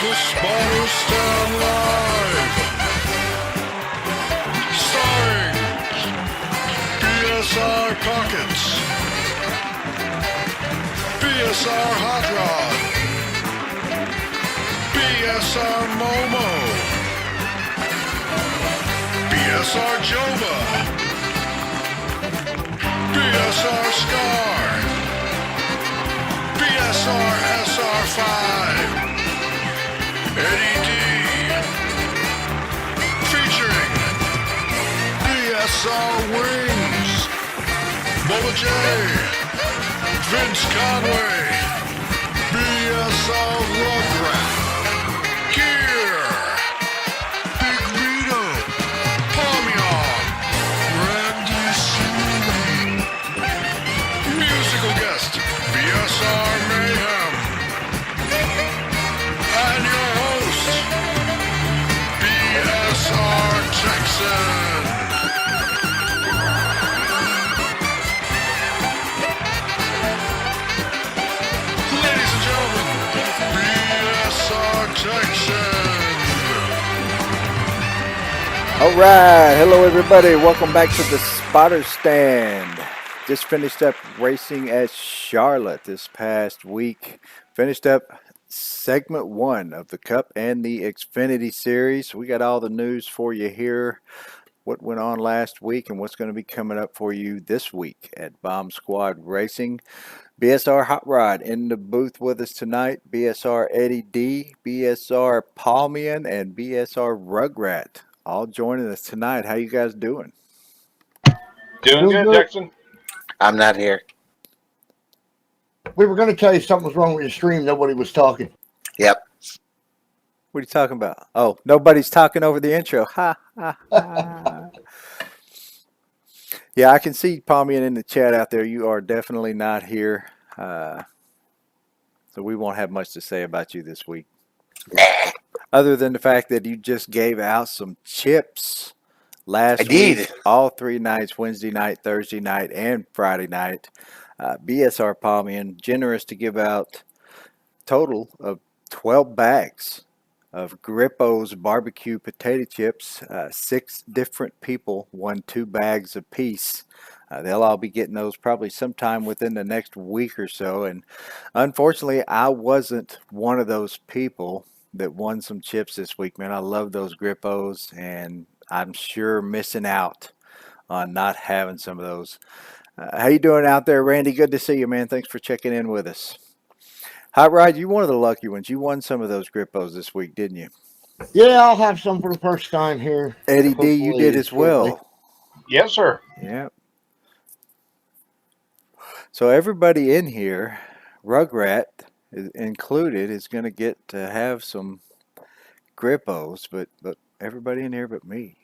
The Spotters Stand Live. Starring BSR Pockets, BSR Hot Rod, BSR Momo, BSR Joba, BSR Scar, BSR SR5, Eddie D, featuring BSR Wings, Bubba J, Vince Conway, BSR Rugrat, Gear, Big Vito, Palmion, Randy Seeley, musical guest, BSR Mayhem, and your host, BSR Texan. Ladies and gentlemen, BSR Texan. All right. Hello, everybody. Welcome back to the Spotter Stand. Just finished up racing at Charlotte this past week. Finished up segment 1 of the Cup and the Xfinity Series. We got all the news for you here. What went on last week and what's going to be coming up for you this week at Bomb Squad Racing. BSR Hot Rod in the booth with us tonight. BSR Eddie D, BSR Palmian, and BSR Rugrat all joining us tonight. How you guys doing? Doing good, Jackson. I'm not here. We were going to tell you something was wrong with your stream. Nobody was talking. Yep. What are you talking about? Oh, nobody's talking over the intro. Ha, ha, ha. Yeah, I can see Palmian in the chat out there. You are definitely not here. So we won't have much to say about you this week. Nah. Other than the fact that you just gave out some chips last I did. week, all 3 nights, Wednesday night, Thursday night, and Friday night. BSR Palmian, generous to give out total of 12 bags of Grippo's barbecue potato chips. 6 different people won 2 bags apiece. They'll all be getting those probably sometime within the next week or so. And unfortunately, I wasn't one of those people that won some chips this week, man. I love those Grippos, and I'm sure missing out on not having some of those. How you doing out there, Randy? Good to see you, man. Thanks for checking in with us. Hot Rod, you one of the lucky ones. You won some of those Grippos this week, didn't you? Yeah, I'll have some for the first time here. Eddie D, you did as well. Yes, sir. Yeah. So everybody in here, Rugrat included, is going to get to have some Grippos, but everybody in here but me,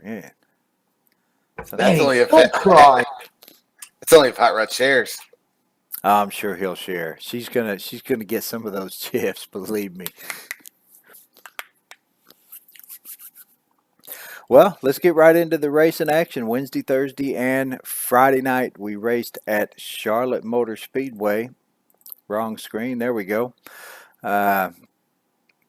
man. So That's only if Don't cry. it's only if Hot Rod shares. I'm sure he'll share. She's gonna get some of those chips, believe me. Well, let's get right into the racing action. Wednesday, Thursday, and Friday night, we raced at Charlotte Motor Speedway. Wrong screen. There we go.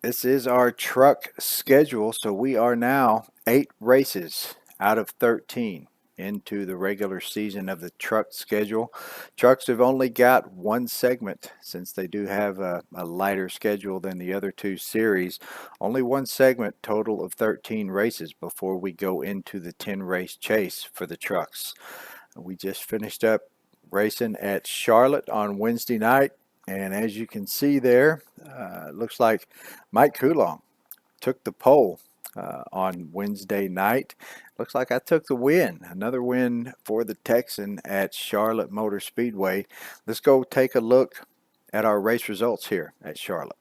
This is our truck schedule, so we are now 8 races out of 13 into the regular season of the truck schedule. Trucks have only got 1 segment since they do have a lighter schedule than the other 2 series. Only 1 segment, total of 13 races before we go into the 10-race chase for the trucks. We just finished up racing at Charlotte on Wednesday night, and as you can see there, it looks like Mike Coulon took the pole on Wednesday night. Looks like I took the win. Another win for the Texan at Charlotte Motor Speedway. Let's go take a look at our race results here at Charlotte.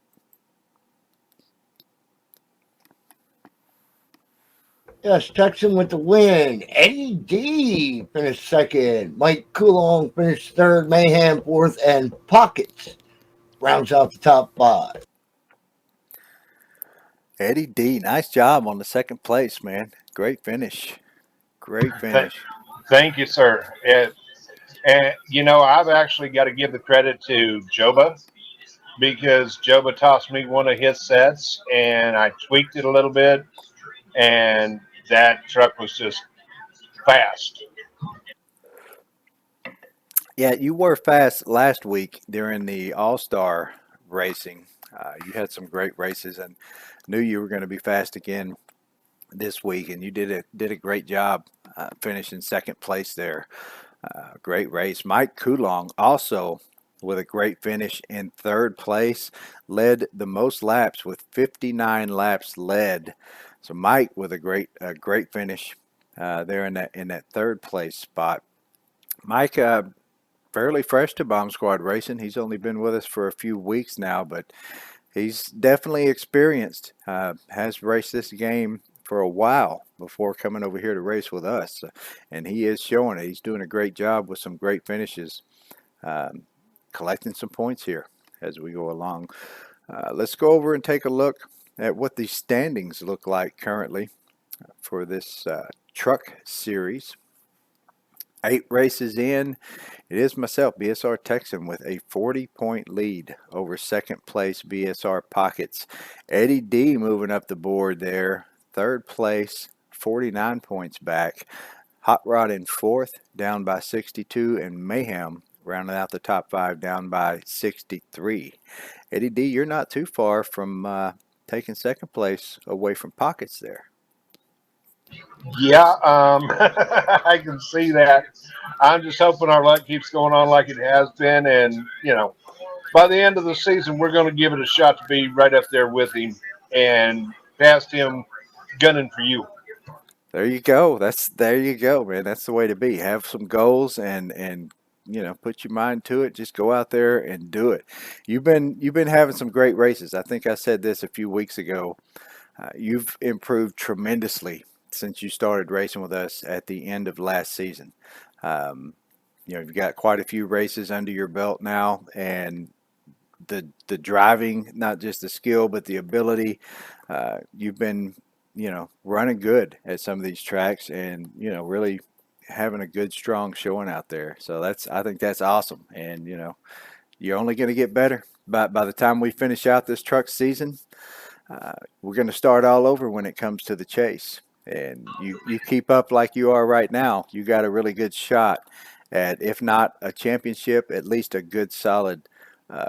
Yes, Texan with the win. Eddie D finished second. Mike Coulon finished third. Mayhem fourth. And Pockets rounds out the top 5. Eddie D, nice job on the second place, man. Great finish. Great finish. Thank you, sir. And you know, I've actually got to give the credit to Joba. because Joba tossed me one of his sets and I tweaked it a little bit, and that truck was just fast. Yeah, you were fast last week during the All Star racing. You had some great races, and knew you were going to be fast again this week, and you did a great job finishing second place there. Great race. Mike Coulong also with a great finish in third place, led the most laps with 59 laps led. So Mike with a great finish there in that third place spot. Mike, fairly fresh to Bomb Squad Racing. He's only been with us for a few weeks now, but he's definitely experienced. Has raced this game for a while before coming over here to race with us, and he is showing it. He's doing a great job with some great finishes, um, collecting some points here as we go along. Let's go over and take a look at what the standings look like currently for this truck series. 8 races in, it is myself, BSR Texan, with a 40-point lead over second place BSR Pockets. Eddie D moving up the board there, third place, 49 points back. Hot Rod in fourth, down by 62, and Mayhem rounding out the top 5, down by 63. Eddie D, you're not too far from taking second place away from Pockets there. Yeah, I can see that. I'm just hoping our luck keeps going on like it has been, and by the end of the season, we're going to give it a shot to be right up there with him and past him, gunning for you. There you go. There you go, man. That's the way to be. Have some goals and put your mind to it. Just go out there and do it. You've been having some great races. I think I said this a few weeks ago. You've improved tremendously since you started racing with us at the end of last season. You've got quite a few races under your belt now, and the driving, not just the skill but the ability. You've been running good at some of these tracks, and really having a good strong showing out there. So I think that's awesome, and you're only going to get better. By the time we finish out this truck season, we're going to start all over when it comes to the chase. And you keep up like you are right now, you got a really good shot at, if not a championship, at least a good solid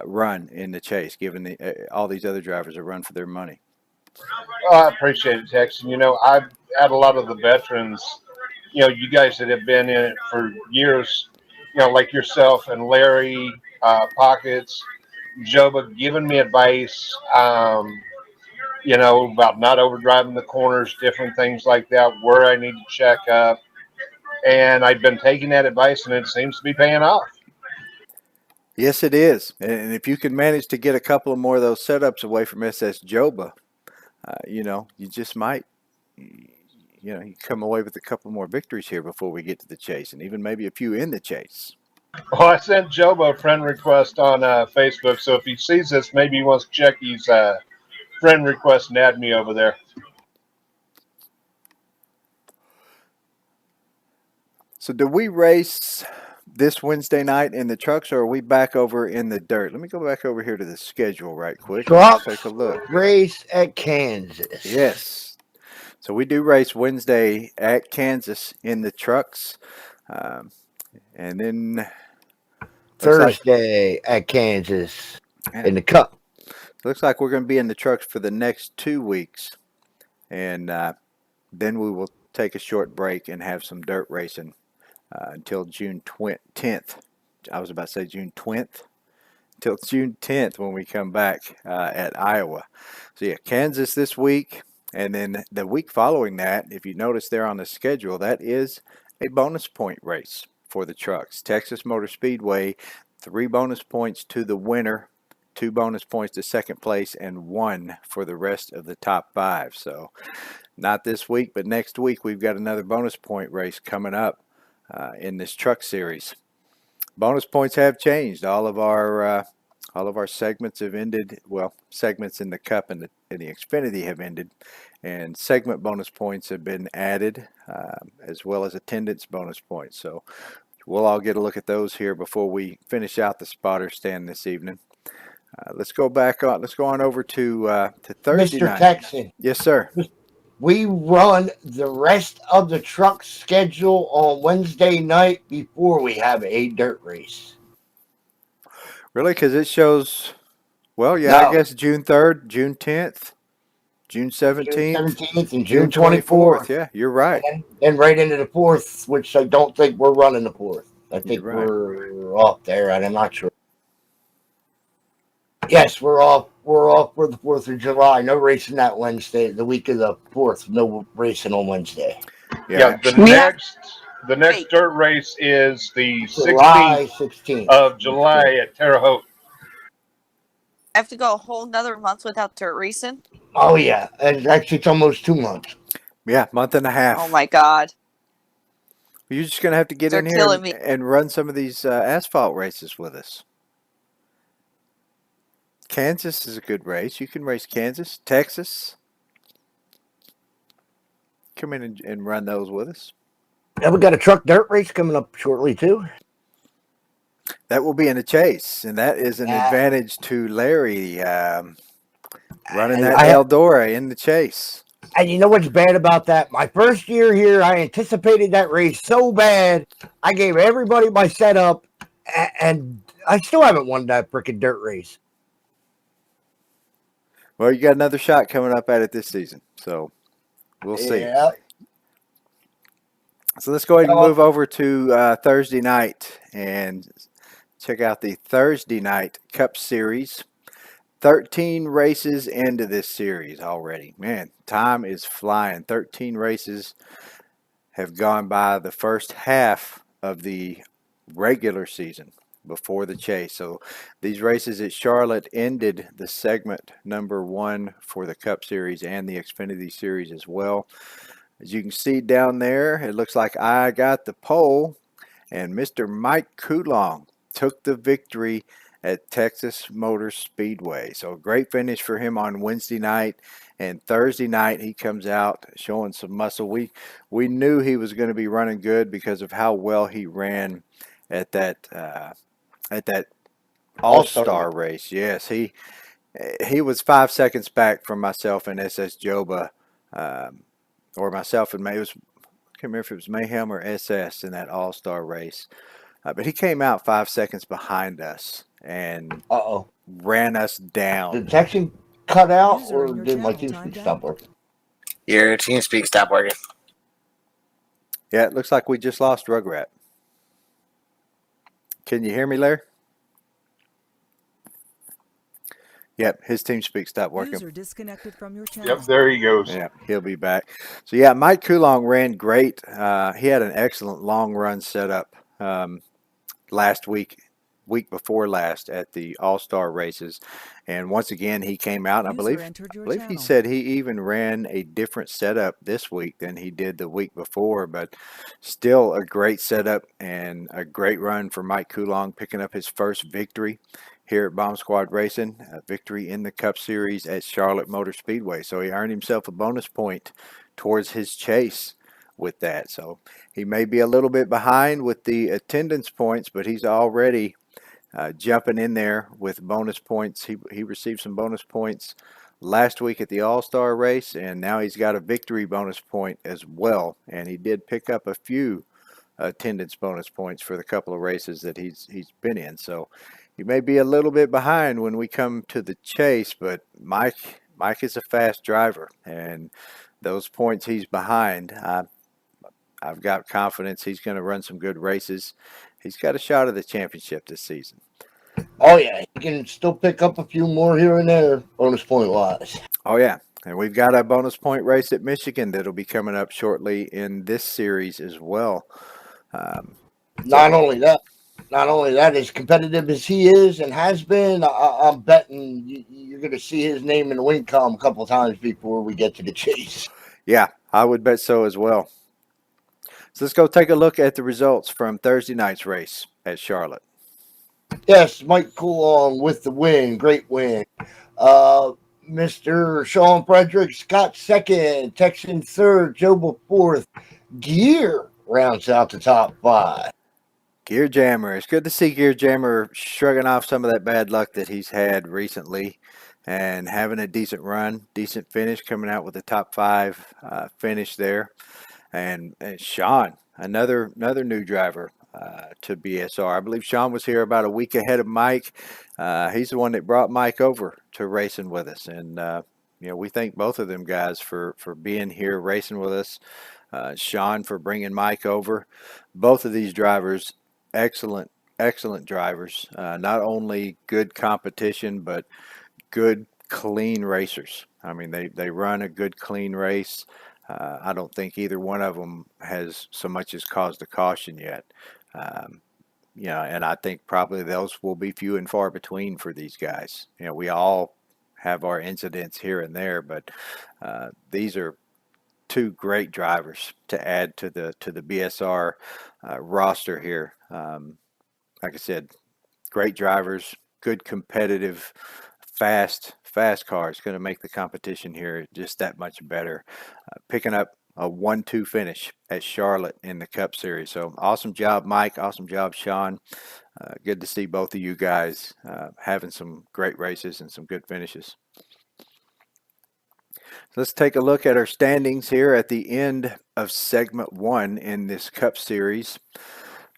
run in the chase, giving all these other drivers a run for their money. Oh, I appreciate it, Texan. I've had a lot of the veterans, you guys that have been in it for years, like yourself and Larry, Pockets, Joba, giving me advice, about not overdriving the corners, different things like that, where I need to check up. And I've been taking that advice, and it seems to be paying off. Yes, it is. And if you can manage to get a couple of more of those setups away from SS Joba, you just might, you come away with a couple more victories here before we get to the chase, and even maybe a few in the chase. Well, I sent Joba a friend request on Facebook, so if he sees this, maybe he wants to check his friend request and add me over there. So do we race this Wednesday night in the trucks, or are we back over in the dirt? Let me go back over here to the schedule right quick. Trucks Let's take a look. race at Kansas. Yes. So we do race Wednesday at Kansas in the trucks. And then Thursday at Kansas in the Cup. looks like we're going to be in the trucks for the next 2 weeks. And then we will take a short break and have some dirt racing until June 10th. I was about to say June 20th. Until June 10th when we come back at Iowa. So yeah, Kansas this week. And then the week following that, if you notice there on the schedule, that is a bonus point race for the trucks. Texas Motor Speedway, 3 bonus points to the winner, 2 bonus points to second place, and 1 for the rest of the top 5. So not this week, but next week we've got another bonus point race coming up in this truck series. Bonus points have changed. All of our segments have ended. Well, segments in the Cup and the Xfinity have ended, and segment bonus points have been added, as well as attendance bonus points. So we'll all get a look at those here before we finish out the spotter stand this evening. Let's go back on. Let's go on over to Thursday Mr. night. Texan, Yes, sir. we run the rest of the truck schedule on Wednesday night before we have a dirt race. Really? Because it shows. Well, yeah, I No. guess June 3rd, June 10th, June June 17th, 17th and June June 24th. Yeah, you're right. And right into the 4th, which I don't think we're running the 4th. I think You're right. we're off there, and I'm not sure. Yes, we're off. We're off for the 4th of July. No racing that Wednesday. The week of the 4th, no racing on Wednesday. Yeah, the We have- next dirt race is the July 16th 16th. of July at Terre Haute. I have to go a whole nother month without dirt racing. Oh, yeah. And actually, it's almost 2 months. Yeah, month and a half. Oh my god. You're just gonna have to get They're in here killing me. and run some of these asphalt races with us. Kansas is a good race. You can race Kansas, Texas. Come in and run those with us. Yeah, we got a truck dirt race coming up shortly, too. That will be in a chase, and that is an Yeah. advantage to Larry running And that I have- Eldora in the chase. And you know what's bad about that? My first year here, I anticipated that race so bad. I gave everybody my setup, and I still haven't won that freaking dirt race. Well, you got another shot coming up at it this season, so we'll see. Yeah. So let's go ahead and Well, move over to Thursday night and check out the Thursday night Cup Series. 13 races into this series already. Man, time is flying. 13 races have gone by the first half of the regular season before the chase. So these races at Charlotte ended the segment number 1 for the Cup Series and the Xfinity Series as well. As you can see down there, it looks like I got the pole, and Mr. Mike Coulon took the victory at Texas Motor Speedway. So a great finish for him on Wednesday night, and Thursday night he comes out showing some muscle. We knew he was going to be running good because of how well he ran at that All-Star race. Yes, he was 5 seconds back from myself and SS Joba, or myself and May. I can't remember if it was Mayhem or SS in that All-Star race. But he came out 5 seconds behind us and Uh-oh. ran us down. Did Texan cut out, User or in your did my channel team timed stop out. working? Your TeamSpeak stopped working. Yeah, it looks like we just lost Rugrat. Can you hear me, Larry? Yep, his TeamSpeak stopped working. User disconnected from your channel. Yep, there he goes. Yeah, he'll be back. So yeah, Mike Coulon ran great. He had an excellent long run set up last week before last at the All-Star races, and once again he came out. And I User believe entered your he channel. said he even ran a different setup this week than he did the week before, but still a great setup and a great run for Mike Coulon, picking up his first victory here at Bomb Squad Racing, a victory in the Cup Series at Charlotte Motor Speedway. So he earned himself a bonus point towards his chase with that. So he may be a little bit behind with the attendance points, but he's already jumping in there with bonus points. He received some bonus points last week at the All-Star race, and now he's got a victory bonus point as well. And he did pick up a few attendance bonus points for the couple of races that he's been in. So he may be a little bit behind when we come to the chase, but Mike is a fast driver, and those points he's behind, I've got confidence he's going to run some good races. He's got a shot at the championship this season. Oh, yeah. He can still pick up a few more here and there, bonus point wise. Oh, yeah. And we've got a bonus point race at Michigan that'll be coming up shortly in this series as well. Not only that, as competitive as he is and has been, I'm betting you're going to see his name in the win column a couple times before we get to the chase. Yeah, I would bet so as well. So let's go take a look at the results from Thursday night's race at Charlotte. Yes, Mike Coulon with the win. Great win. Mr. Sean Fredericks got second. Texan third. Joba fourth. Gear rounds out the top 5. Gear Jammer. It's good to see Gear Jammer shrugging off some of that bad luck that he's had recently and having a decent run, decent finish, coming out with a top 5 finish there. And Sean, another new driver to BSR. I believe Sean was here about a week ahead of Mike. He's the one that brought Mike over to racing with us, and we thank both of them guys for being here racing with us. Sean for bringing Mike over. Both of these drivers, excellent drivers. Not only good competition, but good clean racers. I mean, they run a good clean race. I don't think either one of them has so much as caused a caution yet. And I think probably those will be few and far between for these guys. We all have our incidents here and there, but these are two great drivers to add to the BSR roster here. Like I said, great drivers, good competitive, fast cars, going to make the competition here just that much better. Picking up a 1-2 finish at Charlotte in the Cup Series. So awesome job, Mike. Awesome job, Sean. Good to see both of you guys having some great races and some good finishes. Let's take a look at our standings here at the end of segment 1 in this Cup Series.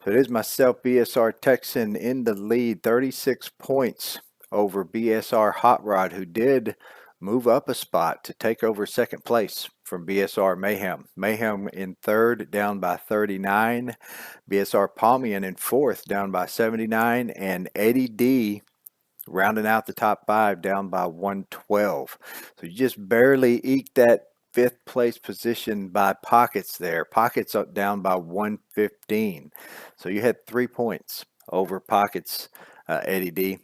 So it is myself, BSR Texan, in the lead, 36 points over BSR Hot Rod, who did move up a spot to take over second place from BSR Mayhem. Mayhem in third, down by 39. BSR Palmian in fourth, down by 79. And Eddie D rounding out the top 5, down by 112. So you just barely eked that 5th place position by Pockets there. Pockets up down by 115. So you had 3 points over Pockets. Eddie D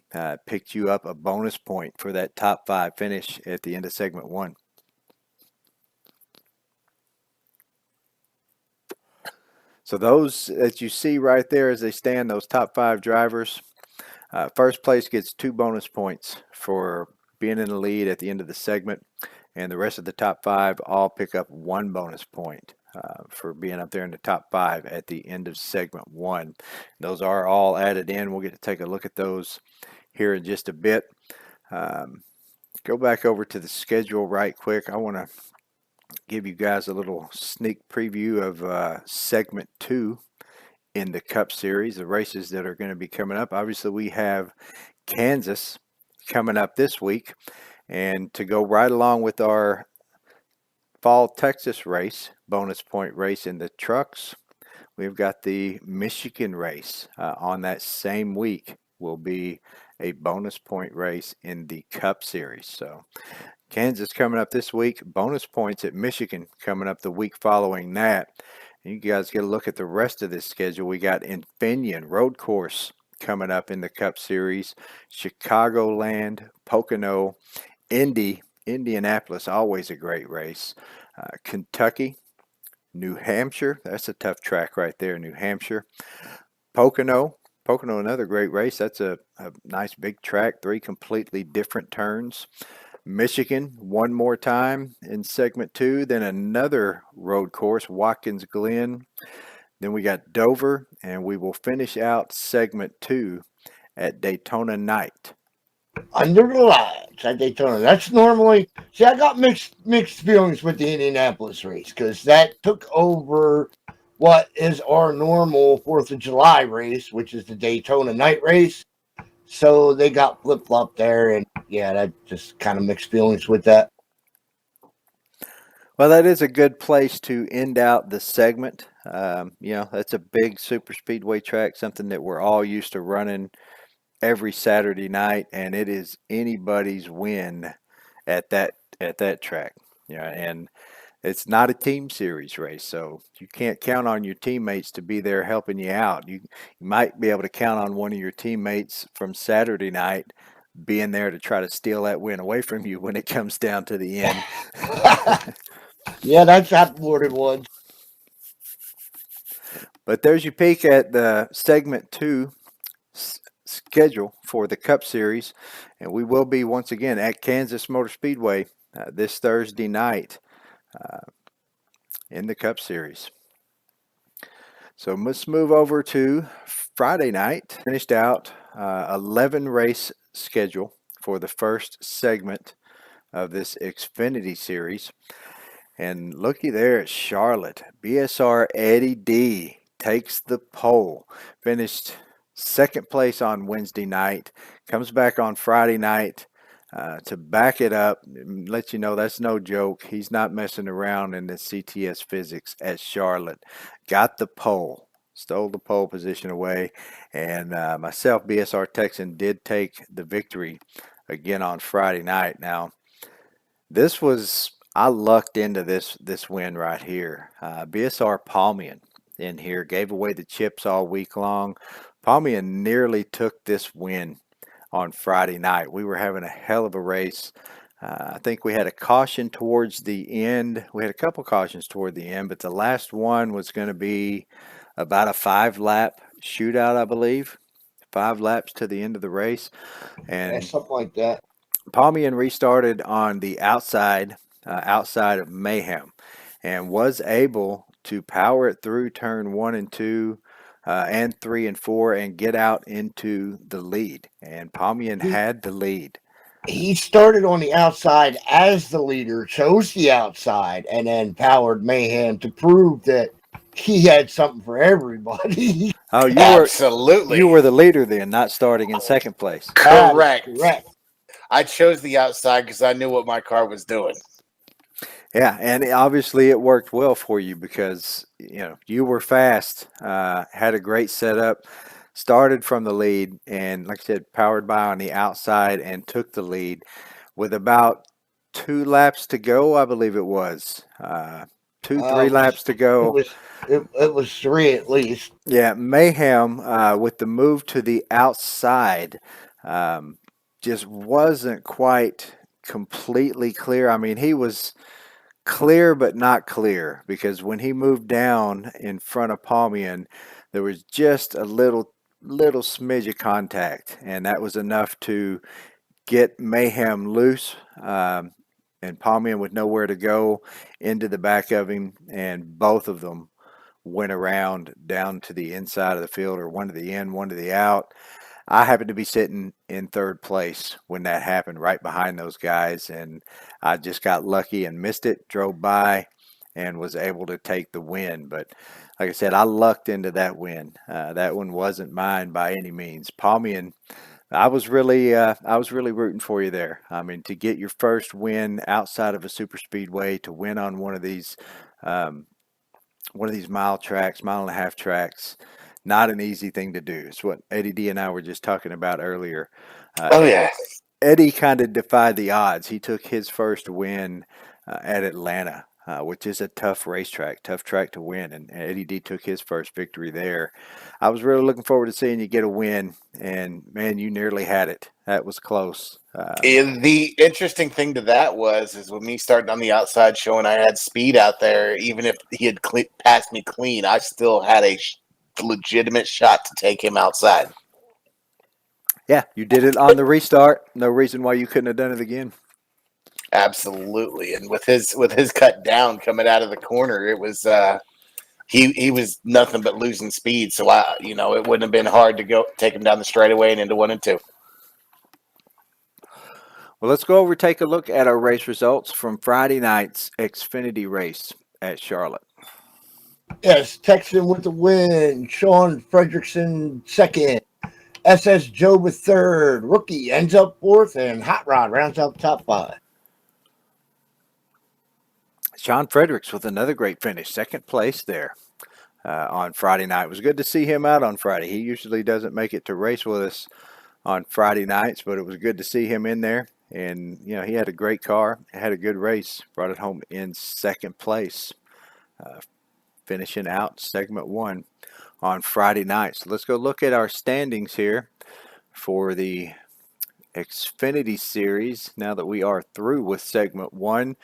picked you up a bonus point for that top 5 finish at the end of segment 1. So those that you see right there as they stand, those top 5 drivers, first place gets 2 bonus points for being in the lead at the end of the segment, and the rest of the top 5 all pick up 1 bonus point for being up there in the top 5 at the end of segment 1. Those are all added in. We'll get to take a look at those here in just a bit. Go back over to the schedule right quick. I want to give you guys a little sneak preview of segment 2 in the Cup Series, the races that are going to be coming up. Obviously, we have Kansas coming up this week, and to go right along with our Fall Texas race, bonus point race in the trucks, we've got the Michigan race on that same week. Will be a bonus point race in the Cup Series. So Kansas coming up this week, bonus points at Michigan coming up the week following that. And you guys get a look at the rest of this schedule. We got Infineon Road Course coming up in the Cup Series, Chicagoland, Pocono, Indianapolis, always a great race, Kentucky, New Hampshire, that's a tough track right there, New Hampshire, Pocono, another great race. That's a nice big track, 3 completely different turns. Michigan, one more time in segment 2, then another road course, Watkins Glen. Then we got Dover, and we will finish out segment 2 at Daytona Night. Under the lights at Daytona. That's normally, see, I got mixed feelings with the Indianapolis race because that took over what is our normal 4th of July race, which is the Daytona Night race. So they got flip-flopped there, and yeah, that just kind of mixed feelings with that. Well, that is a good place to end out the segment. That's a big super speedway track, something that we're all used to running every Saturday night, and it is anybody's win at that track. And it's not a team series race, so you can't count on your teammates to be there helping you out. You might be able to count on one of your teammates from Saturday night being there to try to steal that win away from you when it comes down to the end. Yeah, that's happened more than once. But there's your peek at the segment 2 schedule for the Cup Series, and we will be once again at Kansas Motor Speedway this Thursday night in the Cup Series. So let's move over to Friday night. Finished out 11 race schedule for the first segment of this Xfinity series. And looky there at Charlotte. BSR Eddie D takes the pole. Finished second place on Wednesday night. Comes back on Friday night to back it up. Let you know that's no joke. He's not messing around in the CTS physics at Charlotte. Got the pole. Stole the pole position away. And myself, BSR Texan, did take the victory again on Friday night. Now, this was, I lucked into this win right here. BSR Palmian in here gave away the chips all week long. Palmian nearly took this win on Friday night. We were having a hell of a race. I think we had a caution towards the end. We had a couple cautions toward the end, but the last one was going to be about a 5-lap shootout, I believe. 5 laps to the end of the race. Yeah, And something like that. Palmian restarted on the outside of Mayhem and was able to power it through turn 1 and 2 and 3 and 4 and get out into the lead. And Palmian had the lead. He started on the outside as the leader, chose the outside, and then powered Mayhem to prove that he had something for everybody. Oh, Absolutely. you were the leader then, not starting in second place. Correct. Correct. I chose the outside because I knew what my car was doing. Yeah, and obviously it worked well for you because you were fast, had a great setup, started from the lead, and like I said, powered by on the outside and took the lead with about 2 laps to go, I believe it was. 3 laps to go. It was 3 at least. Yeah, Mayhem with the move to the outside just wasn't quite completely clear. I mean, he was clear but not clear because when he moved down in front of Palmian, there was just a little smidge of contact, and that was enough to get Mayhem loose. And Palmian with nowhere to go into the back of him, and both of them went around down to the inside of the field, or one to the in, one to the out. I happened to be sitting in third place when that happened, right behind those guys, and I just got lucky and missed it, drove by, and was able to take the win. But like I said, I lucked into that win. That one wasn't mine by any means. Palmian, I was really rooting for you there. I mean, to get your first win outside of a super speedway, to win on one of these mile and a half tracks, not an easy thing to do. It's what Eddie D and I were just talking about earlier. Oh, yeah. Eddie kind of defied the odds. He took his first win at Atlanta, which is a tough racetrack, tough track to win. And Eddie D took his first victory there. I was really looking forward to seeing you get a win. And, man, you nearly had it. That was close. And the interesting thing to that is when me starting on the outside showing I had speed out there, even if he had passed me clean, I still had a legitimate shot to take him outside. Yeah, you did it on the restart. No reason why you couldn't have done it again. Absolutely. And with his cut down coming out of the corner, it was he was nothing but losing speed. So it wouldn't have been hard to take him down the straightaway and into 1 and 2. Well, let's go over, take a look at our race results from Friday night's Xfinity race at Charlotte. Yes, Texan with the win. Sean Fredrickson second. SS Joe third. Rookie ends up fourth, and Hot Rod rounds out the top 5. Sean Fredericks with another great finish, second place there on Friday night. It was good to see him out on Friday. He usually doesn't make it to race with us on Friday nights, but it was good to see him in there. And, he had a great car, had a good race, brought it home in second place, finishing out segment 1 on Friday night. So let's go look at our standings here for the Xfinity series now that we are through with segment 1.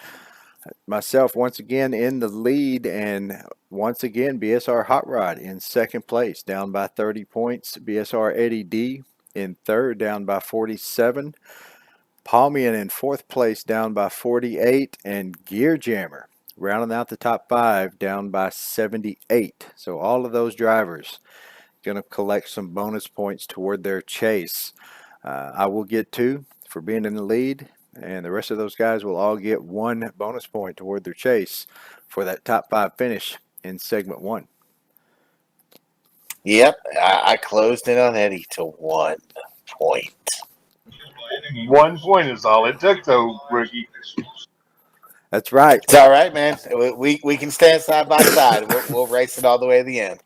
Myself once again in the lead, and once again BSR Hot Rod in second place, down by 30 points. BSR Eddie D in third, down by 47. Palmian in fourth place, down by 48, and Gear Jammer rounding out the top 5 down by 78. So all of those drivers going to collect some bonus points toward their chase. I will get 2 for being in the lead, and the rest of those guys will all get 1 bonus point toward their chase for that top 5 finish in segment 1. Yep, I closed in on Eddie to 1 point. 1 point is all it took, though, rookie. That's right. It's all right, man. We can stand side by side. We'll race it all the way to the end.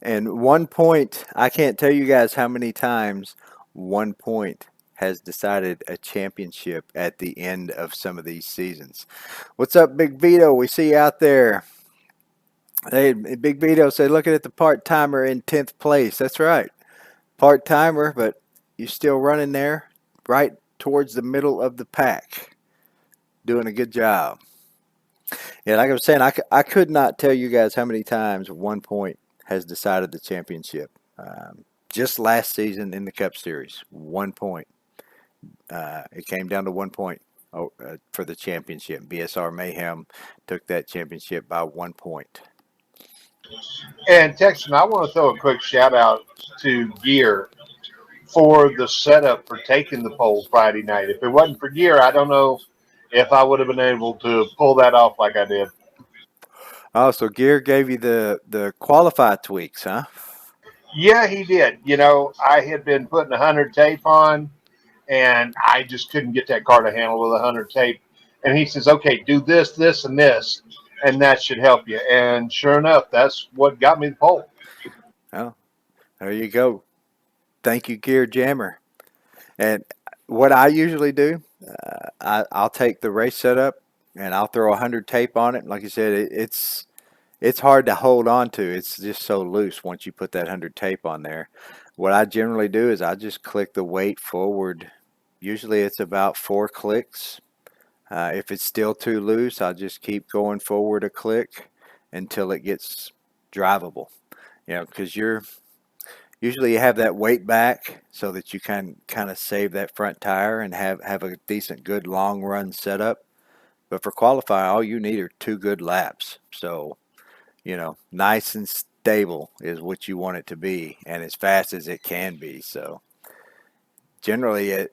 And 1 point, I can't tell you guys how many times 1 point has decided a championship at the end of some of these seasons. What's up, Big Vito? We see you out there. Hey, Big Vito said, looking at the part-timer in 10th place. That's right. Part-timer, but you're still running there right towards the middle of the pack. Doing a good job. Yeah, like I was saying, I could not tell you guys how many times 1 point has decided the championship. Just last season in the Cup Series, 1 point. It came down to 1 point for the championship. BSR Mayhem took that championship by 1 point. And Texan, I want to throw a quick shout out to Gear for the setup for taking the pole Friday night. If it wasn't for Gear, I don't know if I would have been able to pull that off like I did. Oh, so Gear gave you the qualify tweaks, huh? Yeah, he did. You know, I had been putting 100 tape on, and I just couldn't get that car to handle with 100 tape. And he says, okay, do this, this, and this, and that should help you. And sure enough, that's what got me the pole. Oh, there you go. Thank you, Gear Jammer. And what I usually do, I'll take the race setup and I'll throw 100 tape on it. Like you said, it's hard to hold on to. It's just so loose once you put that 100 tape on there. What I generally do is I just click the weight forward. Usually it's about 4 clicks. If it's still too loose, I'll just keep going forward a click until it gets drivable. You know, because usually you have that weight back so that you can kind of save that front tire and have a decent, good long run setup. But for qualify, all you need are 2 good laps. So, you know, nice and stable is what you want it to be, and as fast as it can be. So generally,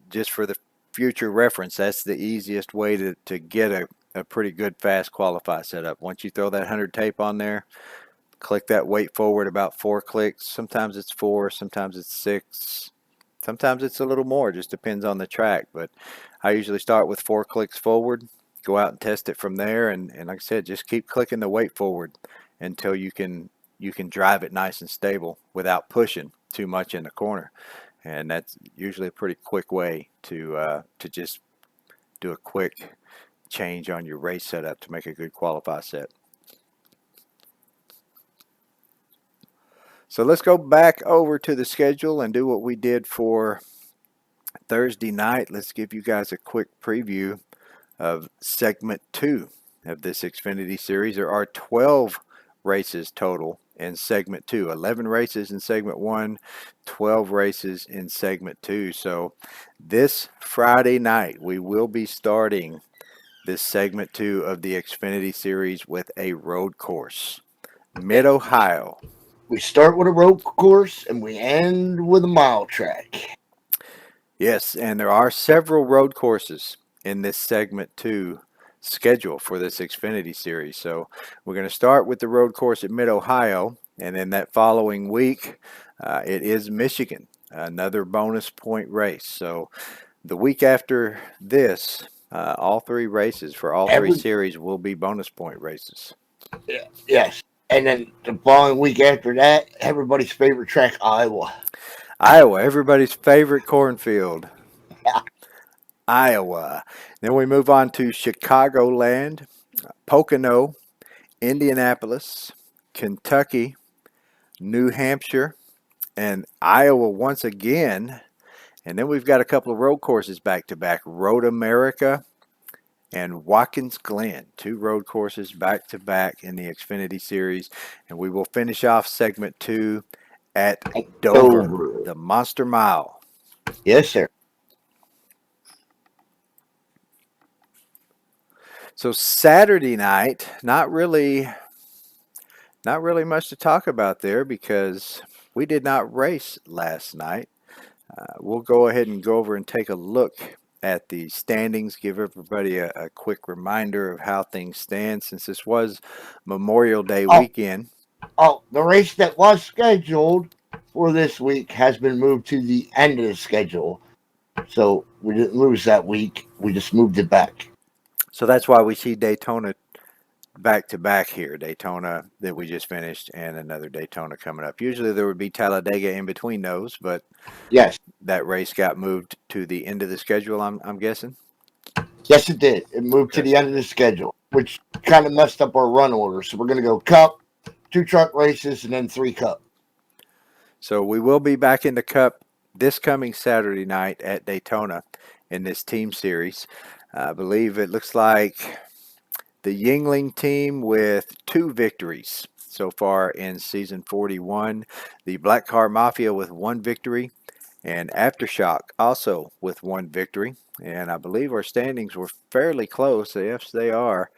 just for the future reference, that's the easiest way to get a pretty good fast qualify setup. Once you throw that 100 tape on there, click that weight forward about 4 clicks. Sometimes it's 4, sometimes it's 6, sometimes it's a little more. Just depends on the track. But I usually start with 4 clicks forward, go out and test it from there, and like I said, just keep clicking the weight forward until you can drive it nice and stable without pushing too much in the corner. And that's usually a pretty quick way to just do a quick change on your race setup to make a good qualify set. So let's go back over to the schedule and do what we did for Thursday night. Let's give you guys a quick preview of segment 2 of this Xfinity series. There are 12 races total in segment 2, 11 races in segment 1, 12 races in segment 2. So this Friday night we will be starting this segment 2 of the Xfinity series with a road course, Mid-Ohio. We start with a road course and we end with a mile track. Yes, and there are several road courses in this segment 2 schedule for this Xfinity series. So we're going to start with the road course at Mid-Ohio, and then that following week it is Michigan, another bonus point race. So the week after this, all 3 races for all 3 series will be bonus point races. Yes. And then the following week after that, everybody's favorite track, Iowa. Iowa, everybody's favorite cornfield. Iowa. Then we move on to Chicagoland, Pocono, Indianapolis, Kentucky, New Hampshire, and Iowa once again. And then we've got a couple of road courses back to back, Road America and Watkins Glen, 2 road courses back to back in the Xfinity series. And we will finish off segment 2 at Dover, the Monster Mile. Yes, sir. So Saturday night, not really much to talk about there because we did not race last night. We'll go ahead and go over and take a look at the standings, give everybody a quick reminder of how things stand since this was Memorial Day Oh. weekend. Oh, the race that was scheduled for this week has been moved to the end of the schedule. So we didn't lose that week. We just moved it back. So that's why we see Daytona back to back here. Daytona that we just finished and another Daytona coming up. Usually there would be Talladega in between those, but Yes. that race got moved to the end of the schedule, I'm guessing. Yes, it did. It moved to the end of the schedule, which kind of messed up our run order. So we're going to go Cup, 2 truck races, and then 3 Cup. So we will be back in the Cup this coming Saturday night at Daytona in this team series. I believe it looks like the Yingling team with 2 victories so far in season 41. The Black Car Mafia with 1 victory. And Aftershock also with 1 victory. And I believe our standings were fairly close. Yes, they are.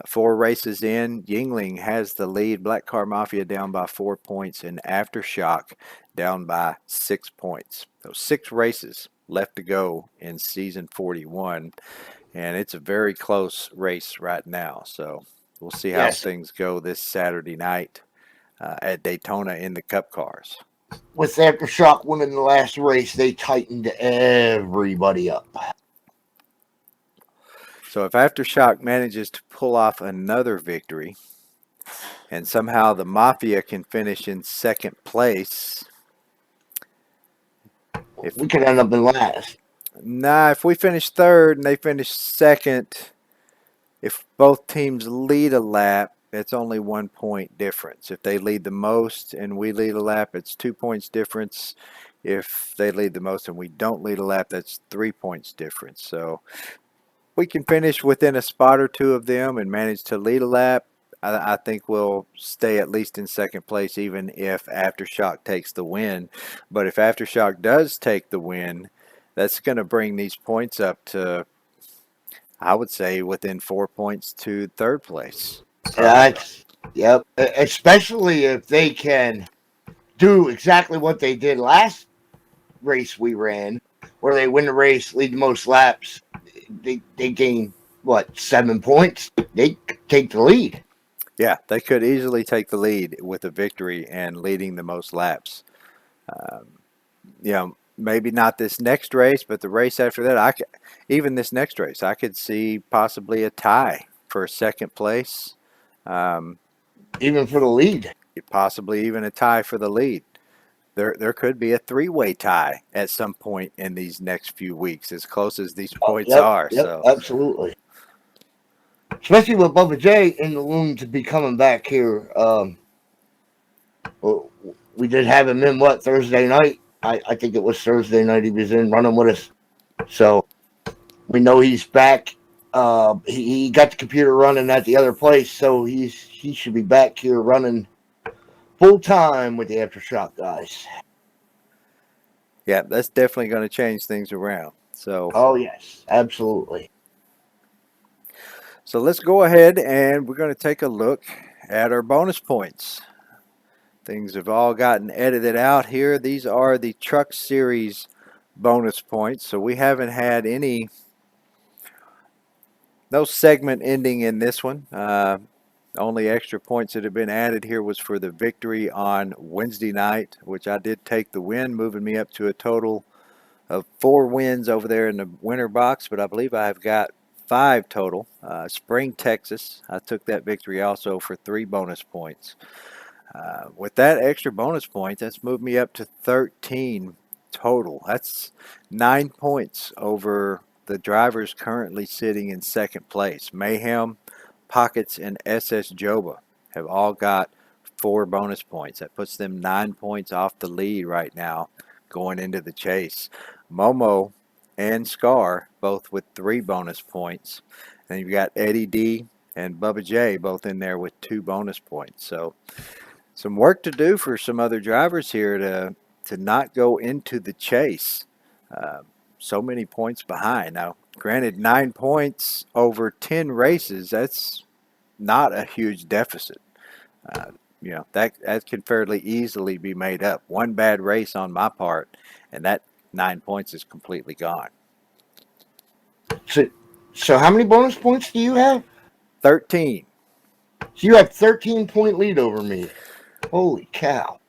4 races in, Yingling has the lead. Black Car Mafia down by 4 points, and Aftershock down by 6 points. So 6 races left to go in season 41, and it's a very close race right now. So we'll see how things go this Saturday night at Daytona in the Cup cars. With Aftershock winning the last race, they tightened everybody up. So if Aftershock manages to pull off another victory and somehow the Mafia can finish in second place. We could end up in last. Nah, if we finish third and they finish second, if both teams lead a lap, it's only 1 point difference. If they lead the most and we lead a lap, it's 2 points difference. If they lead the most and we don't lead a lap, that's 3 points difference. So we can finish within a spot or 2 of them and manage to lead a lap. I think we'll stay at least in second place even if Aftershock takes the win. But if Aftershock does take the win, that's going to bring these points up to, I would say, within 4 points to third place. Yep. Especially if they can do exactly what they did last race we ran, where they win the race, lead the most laps. They gain, 7 points? They take the lead. Yeah, they could easily take the lead with a victory and leading the most laps. Maybe not this next race, but the race after that, even this next race, I could see possibly a tie for second place. Even for the lead. Possibly even a tie for the lead. There could be a 3-way tie at some point in these next few weeks, as close as these points are. Yep, so absolutely. Especially with Bubba J in the loom to be coming back here. We did have him in Thursday night? I think it was Thursday night he was in running with us. So we know he's back. He got the computer running at the other place, so he should be back here running full time with the Aftershock guys. Yeah, that's definitely going to change things around. So. Oh yes, absolutely. So let's go ahead and we're going to take a look at our bonus points. Things have all gotten edited out here. These are the Truck Series bonus points. So we haven't had no segment ending in this one. The only extra points that have been added here was for the victory on Wednesday night, which I did take the win, moving me up to a total of 4 wins over there in the winner box. But I believe I have got 5 total. Spring, Texas, I took that victory also for 3 bonus points. With that extra bonus point, that's moved me up to 13 total. That's 9 points over the drivers currently sitting in second place. Mayhem, Pockets, and SS Joba have all got 4 bonus points. That puts them 9 points off the lead right now going into the chase. Momo and Scar both with 3 bonus points. And you've got Eddie D and Bubba J both in there with 2 bonus points. So some work to do for some other drivers here to not go into the chase. so many points behind. Now, granted, 9 points over 10 races, that's not a huge deficit. Uh, that can fairly easily be made up. One bad race on my part, and that 9 points is completely gone. So how many bonus points do you have? 13. So you have 13-point lead over me. Holy cow.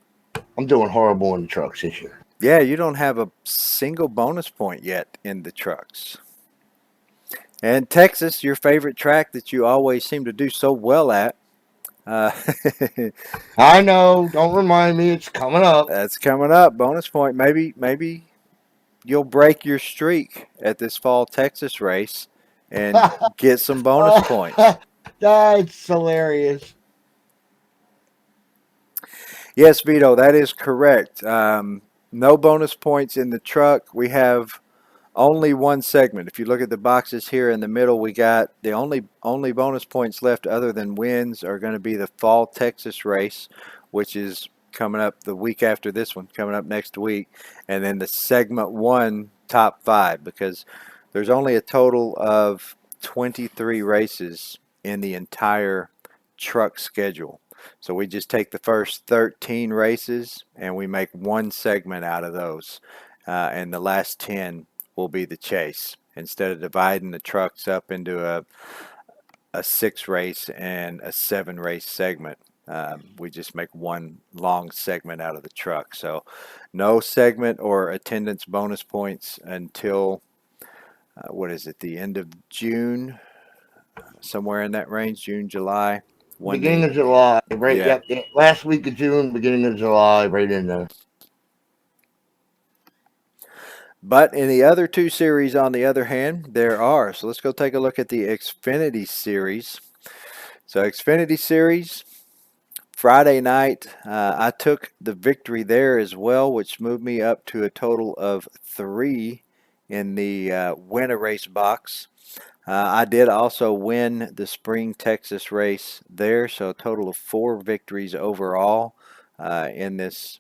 I'm doing horrible in the trucks this year. Yeah, you don't have a single bonus point yet in the trucks. And Texas, your favorite track that you always seem to do so well at. I know. Don't remind me. It's coming up. That's coming up. Bonus point. Maybe you'll break your streak at this fall Texas race and get some bonus points. That's hilarious. Yes, Vito, that is correct. No bonus points in the truck. We have only one segment. If you look at the boxes here in the middle, we got the only bonus points left other than wins are going to be the fall Texas race, which is coming up the week after this one, coming up next week, and then the segment 1 top 5, because there's only a total of 23 races in the entire truck schedule. So we just take the first 13 races and we make one segment out of those, and the last 10 will be the chase. Instead of dividing the trucks up into a 6-race and a 7-race segment, we just make one long segment out of the truck. So no segment or attendance bonus points until the end of June, somewhere in that range, June, July. Beginning of July, right? Yeah. Yep. Last week of June, beginning of July, right in there. But in the other 2 series, on the other hand, there are. So let's go take a look at the Xfinity Series. So Xfinity Series, Friday night, I took the victory there as well, which moved me up to a total of 3 in the win a race box. I did also win the Spring Texas race there, so a total of 4 victories overall in this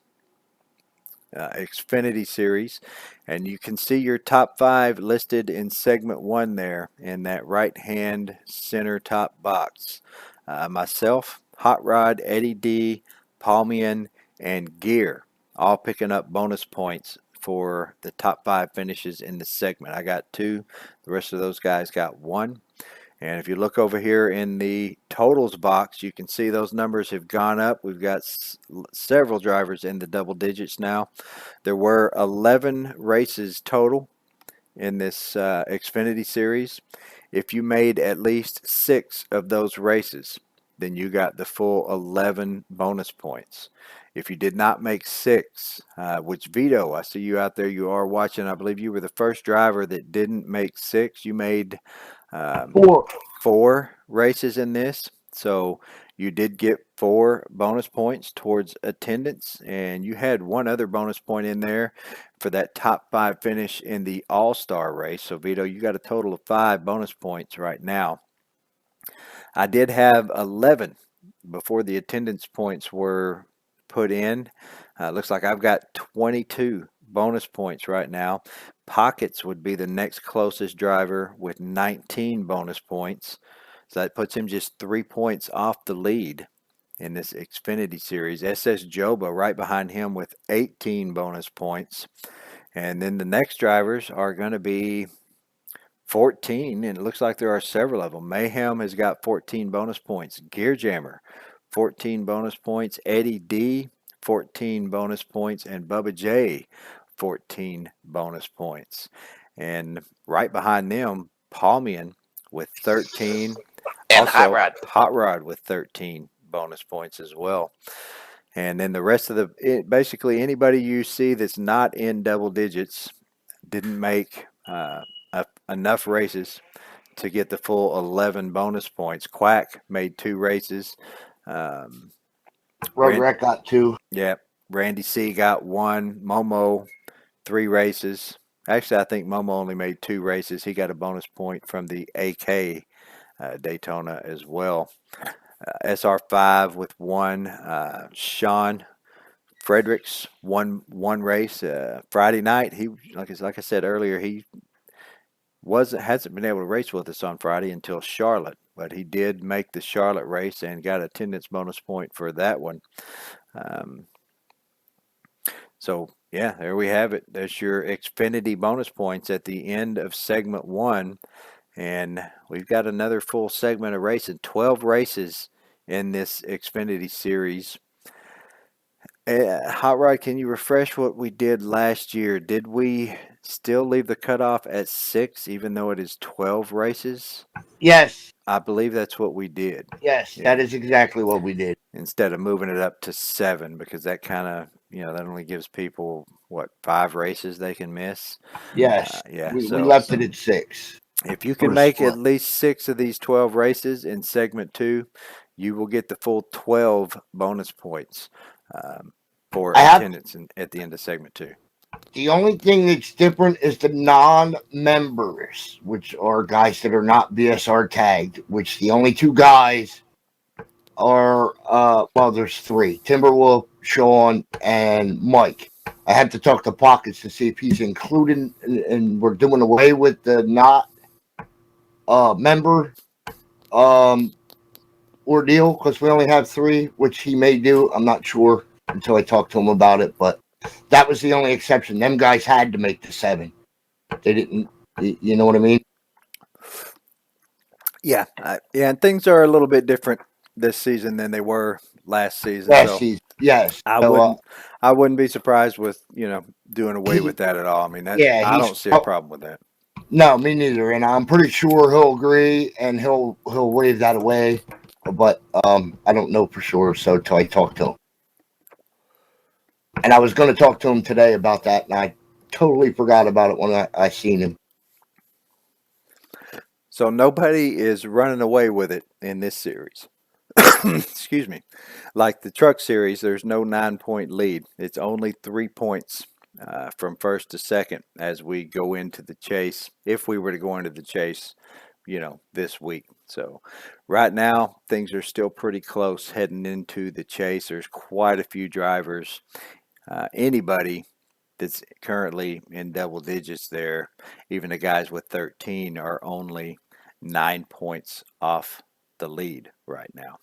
Xfinity Series. And you can see your top 5 listed in segment 1 there in that right hand center top box. Myself, Hot Rod, Eddie D, Palmian, and Gear all picking up bonus points for the top 5 finishes in the segment. I got 2. The rest of those guys got 1. And if you look over here in the totals box, you can see those numbers have gone up. We've got several drivers in the double digits now. There were 11 races total in this Xfinity Series. If you made at least 6 of those races, then you got the full 11 bonus points. If you did not make 6, which Vito, I see you out there, you are watching. I believe you were the first driver that didn't make 6. You made 4 races in this. So you did get 4 bonus points towards attendance, and you had 1 other bonus point in there for that top 5 finish in the All-Star race. So Vito, you got a total of 5 bonus points right now. I did have 11 before the attendance points were put in. Looks like I've got 22 bonus points right now. Pockets would be the next closest driver with 19 bonus points. So that puts him just 3 points off the lead in this Xfinity Series. SS Joba right behind him with 18 bonus points. And then the next drivers are going to be 14, and it looks like there are several of them. Mayhem has got 14 bonus points. Gear Jammer, 14 bonus points. Eddie D, 14 bonus points. And Bubba J, 14 bonus points. And right behind them, Palmian with 13. And also, Hot Rod with 13 bonus points as well. And then the rest of basically anybody you see that's not in double digits didn't make enough races to get the full 11 bonus points. Quack made 2 races. Road Wreck got 2. Yeah. Randy C got 1. Momo, 3 races. Actually, I think Momo only made 2 races. He got a bonus point from the AK Daytona as well. SR5 with 1. Sean, Fredericks won one race Friday night. He like I said earlier, he hasn't been able to race with us on Friday until Charlotte, but he did make the Charlotte race and got attendance bonus point for that one. So yeah, there we have it. There's your Xfinity bonus points at the end of segment 1, and we've got another full segment of racing. 12 races in this Xfinity series. Hot Rod, can you refresh what we did last year? Did we still leave the cutoff at 6, even though it is 12 races? Yes, I believe that's what we did. yes, Yeah. that is exactly what we did. Instead of moving it up to 7, because that kind of, that only gives people, 5 races they can miss? Yes, Yeah. we So left it at 6. if you can for make split. at least 6 of these 12 races in segment 2, you will get the full 12 bonus points for I have- attendance at the end of segment 2. The only thing that's different is the non-members, which are guys that are not BSR tagged, which the only 2 guys are, there's 3, Timberwolf, Sean, and Mike. I had to talk to Pockets to see if he's included, and we're doing away with the not member ordeal, because we only have 3, which he may do. I'm not sure until I talk to him about it, but that was the only exception. Them guys had to make the 7. They didn't, you know what I mean? Yeah. And things are a little bit different this season than they were last season. Last So season, yes. I So, wouldn't be surprised with, doing away with that at all. I mean, I don't see a problem with that. no, me neither. And I'm pretty sure he'll agree and he'll waive that away. But I don't know for sure. So till I talk to him. And I was going to talk to him today about that, and I totally forgot about it when I seen him. So nobody is running away with it in this series. Excuse me. Like the truck series, there's no 9-point lead. It's only 3 points from first to second as we go into the chase, if we were to go into the chase, this week. So right now, things are still pretty close heading into the chase. There's quite a few drivers. Anybody that's currently in double digits there, even the guys with 13, are only 9 points off the lead right now.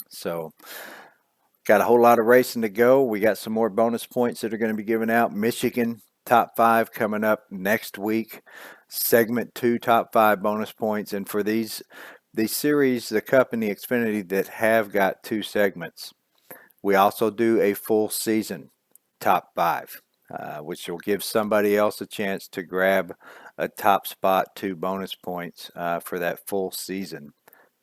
So got a whole lot of racing to go. We got some more bonus points that are going to be given out. Michigan top 5 coming up next week. Segment 2 top 5 bonus points. And for these series, the Cup and the Xfinity that have got 2 segments, we also do a full season top 5, which will give somebody else a chance to grab a top spot 2 bonus points for that full season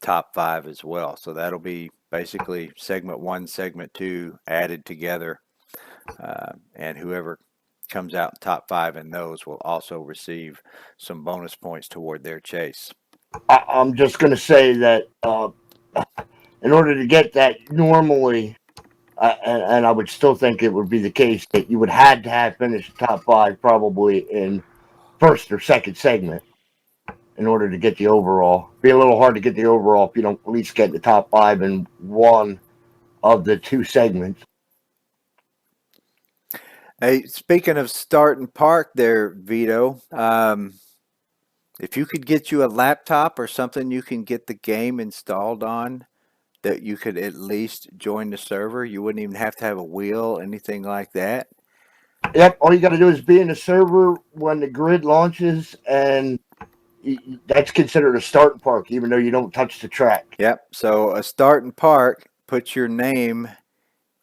top 5 as well. So that'll be basically segment 1, segment 2 added together, and whoever comes out in top 5 in those will also receive some bonus points toward their chase. I'm just going to say that in order to get that normally, and I would still think it would be the case, that you would had to have finished top 5 probably in first or second segment in order to get the overall. Be a little hard to get the overall if you don't at least get the top 5 in one of the 2 segments. Hey, speaking of start and park there, Vito, if you could get you a laptop or something you can get the game installed on, that you could at least join the server. You wouldn't even have to have a wheel, anything like that. Yep, all you got to do is be in the server when the grid launches, and that's considered a start and park, even though you don't touch the track. Yep. So a start and park, put your name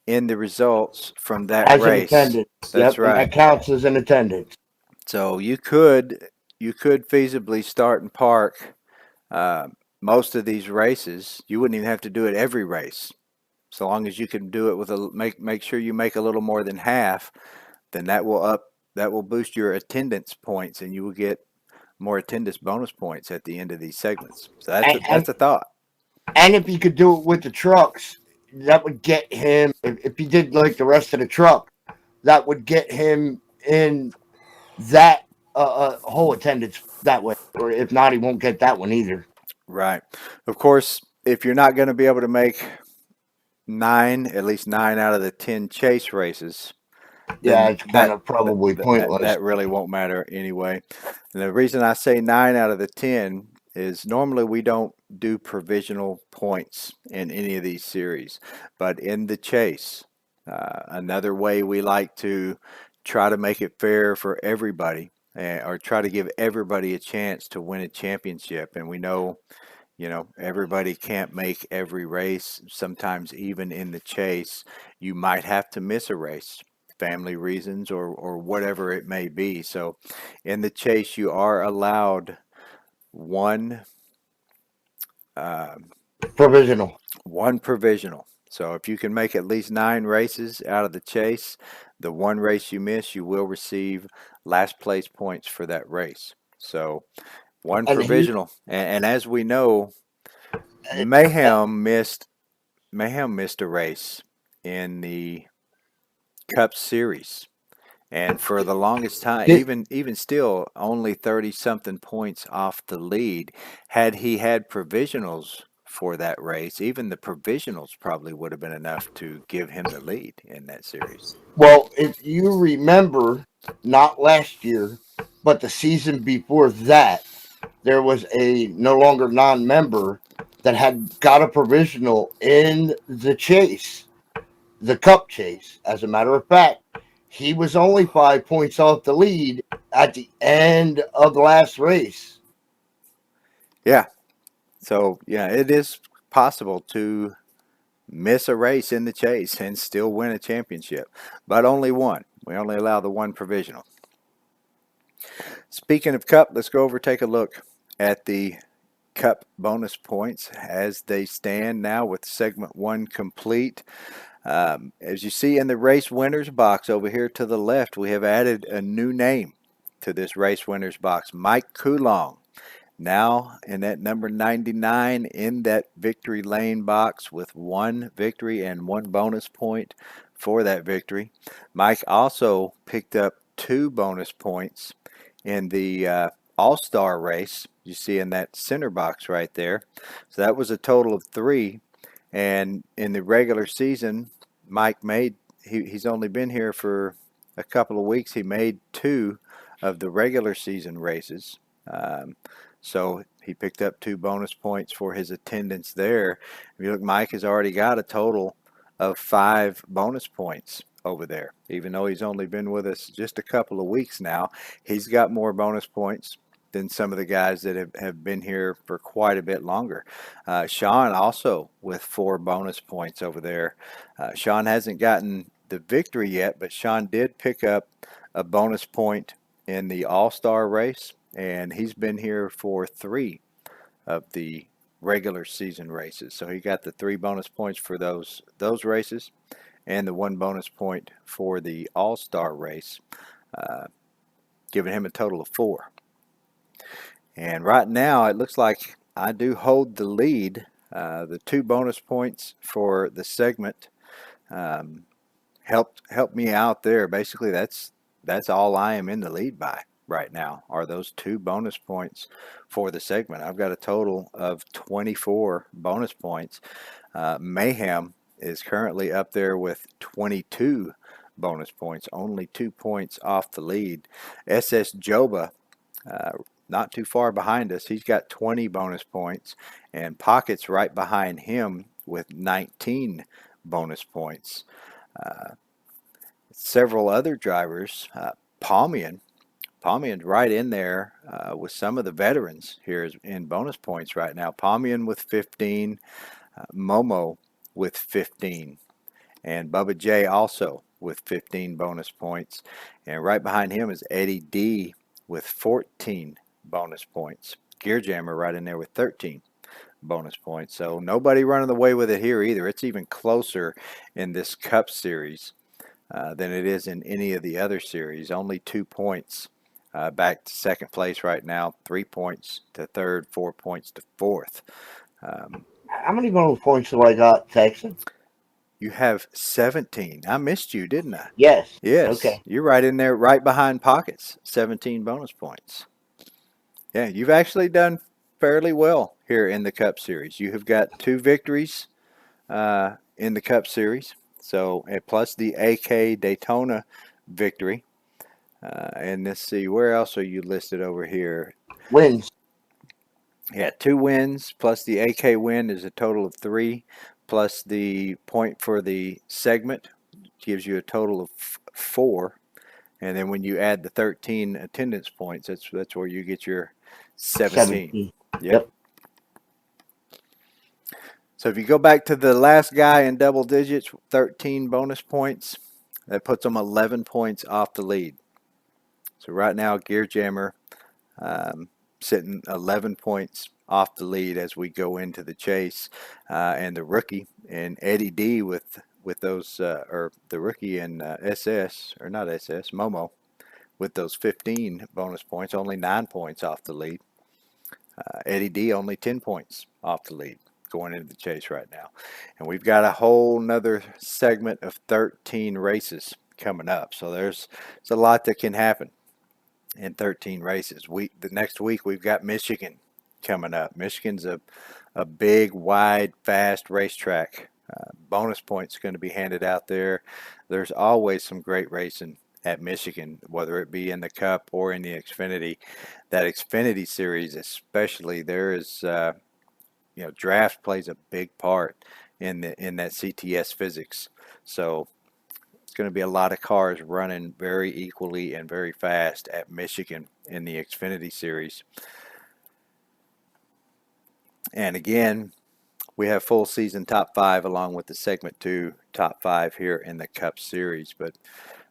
in the results from that As race. an attendance. That's Yep, right. and that counts as an attendance. So you could feasibly start and park most of these races. You wouldn't even have to do it every race, so long as you can do it with make sure you make a little more than half. Then that will boost your attendance points, and you will get more attendance bonus points at the end of these segments. So that's a thought. And if you could do it with the trucks, that would get him. If he did like the rest of the truck, that would get him in that whole attendance that way. Or if not, he won't get that one either. Right. Of course, if you're not going to be able to make at least 9 out of the 10 chase races, Yeah, then it's kind of probably pointless. that really won't matter anyway. And the reason I say 9 out of the 10 is normally we don't do provisional points in any of these series, but in the chase, another way we like to try to make it fair for everybody, or try to give everybody a chance to win a championship. And we know, everybody can't make every race. Sometimes even in the chase, you might have to miss a race, family reasons or whatever it may be. So in the chase, you are allowed one Provisional. one provisional. So if you can make at least 9 races out of the chase, the one race you miss, you will receive last place points for that race. So one And he- provisional. And as we know, Mayhem missed a race in the Cup Series. And for the longest time, even still, only 30-something points off the lead. Had he had provisionals for that race, even the provisionals probably would have been enough to give him the lead in that series. Well, if you remember, not last year, but the season before that, there was a no longer non-member that had got a provisional in the chase, the Cup chase. As a matter of fact, he was only 5 points off the lead at the end of the last race. Yeah. So, yeah, it is possible to miss a race in the chase and still win a championship, but only one. We only allow the one provisional. Speaking of Cup, let's go over take a look at the Cup bonus points as they stand now with segment 1 complete. As you see in the race winners box over here to the left, we have added a new name to this race winners box, Mike Coulong. Now in that number 99 in that victory lane box with 1 victory and 1 bonus point for that victory. Mike also picked up 2 bonus points in the All-Star race. You see in that center box right there. So that was a total of 3. And in the regular season, Mike made, he's only been here for a couple of weeks. He made 2 of the regular season races. So he picked up 2 bonus points for his attendance there. If you look, Mike has already got a total of 5 bonus points over there. Even though he's only been with us just a couple of weeks now, he's got more bonus points than some of the guys that have been here for quite a bit longer. Sean also with 4 bonus points over there. Sean hasn't gotten the victory yet, but Sean did pick up a bonus point in the All-Star race, and he's been here for 3 of the regular season races. So he got the 3 bonus points for those races and the 1 bonus point for the All-Star race, giving him a total of 4. And right now, it looks like I do hold the lead. The 2 bonus points for the segment helped me out there. Basically, that's all I am in the lead by right now, are those 2 bonus points for the segment. I've got a total of 24 bonus points. Mayhem is currently up there with 22 bonus points, only 2 points off the lead. SS Joba, not too far behind us. He's got 20 bonus points, and Pocket's right behind him with 19 bonus points. Several other drivers, Palmian's right in there with some of the veterans here in bonus points right now. Palmian with 15, Momo with 15, and Bubba J also with 15 bonus points. And right behind him is Eddie D with 14 bonus points. Gearjammer right in there with 13 bonus points. So nobody running away with it here either. It's even closer in this Cup Series than it is in any of the other series. Only 2 points back to second place right now, 3 points to third, 4 points to fourth. How many bonus points have I got, Texan? You have 17. I missed you, didn't I? Yes. Yes. Okay. You're right in there, right behind Pockets. 17 bonus points. Yeah, you've actually done fairly well here in the Cup Series. You have got 2 victories in the Cup Series. So, and plus the AK Daytona victory. And let's see, where else are you listed over here? Wins. Yeah, 2 wins plus the AK win is a total of 3, plus the point for the segment gives you a total of 4. And then when you add the 13 attendance points, that's where you get your 17. Yep. So if you go back to the last guy in double digits, 13 bonus points, that puts them 11 points off the lead. So right now, Gear Jammer sitting 11 points off the lead as we go into the chase, and the rookie and Eddie D with those, or the rookie and SS, or not SS, Momo, with those 15 bonus points, only 9 points off the lead. Eddie D only 10 points off the lead going into the chase right now. And we've got a whole nother segment of 13 races coming up. So there's a lot that can happen in 13 races. The next week we've got Michigan coming up. Michigan's a big, wide, fast racetrack. Bonus points going to be handed out there. There's always some great racing at Michigan, whether it be in the Cup or in the Xfinity. That Xfinity series especially, there is draft plays a big part in that CTS physics. So it's going to be a lot of cars running very equally and very fast at Michigan in the Xfinity series. And again, we have full season top 5 along with the segment 2 top 5 here in the Cup Series. But